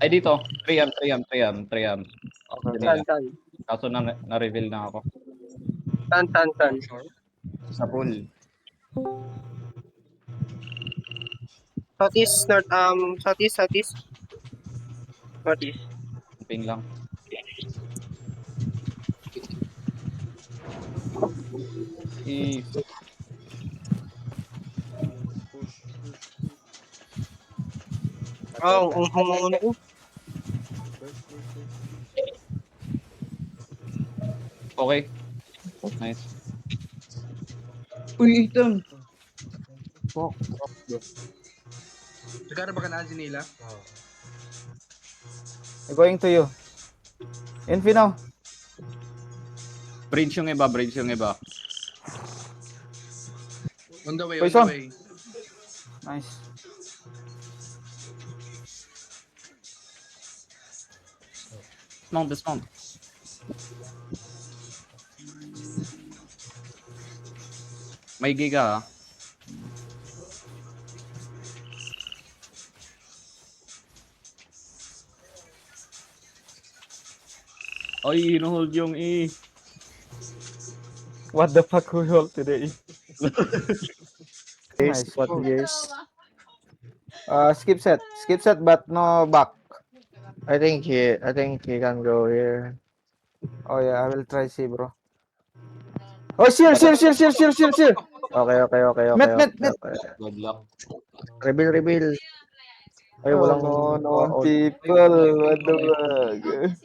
Ay, dito. 3am, 3am, 3am, 3am. Okay. Nila. Saan? Kaso na-reveal na ako. Saan? Sa pool. Southeast, southeast. Northeast. Ping lang. Ang humuno ko. Okay. Nice. Uy, item! Fuck. Sigara ba ka na si Nila? Going to you. Infi now. Bridge yung iba, bridge yung iba. On the way, Poison. on the way. Nice. Dismount. May giga, ah. Ay, hinuhold yung E. What the fuck we hold today? Yes, Nice. what yes. Skip set, but no back. I think he can go here. Oh yeah, I will try see, bro. Oh, sheer. Okay. Met. Okay. Good luck. Reveal. Ay, Oh, walang no, people. What the fuck?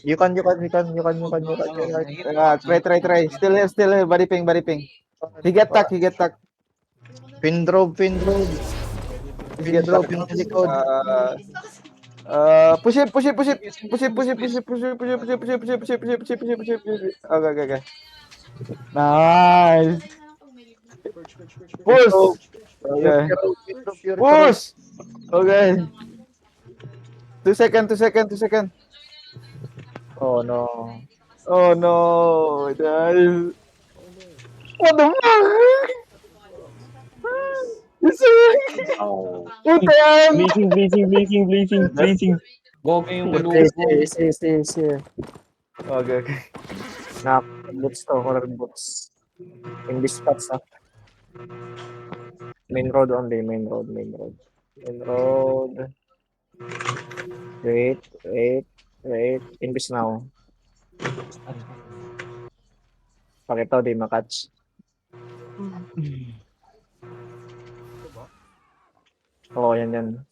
You can. Try. Still here. Body ping. He get tuck. Pin drop. He get tuck. Yung likod. Push it. Okay. Nice. Push. Okay. Push. Okay. 2 seconds. Oh no. Oh no. Nice. What the fuck? Bleaching. Gogi yung See. Okay. Knock. Boots to. Horror boots. In this spots ah. Main road only. Main road. Wait. Invest now. Pakita di makatch. Oo, yan.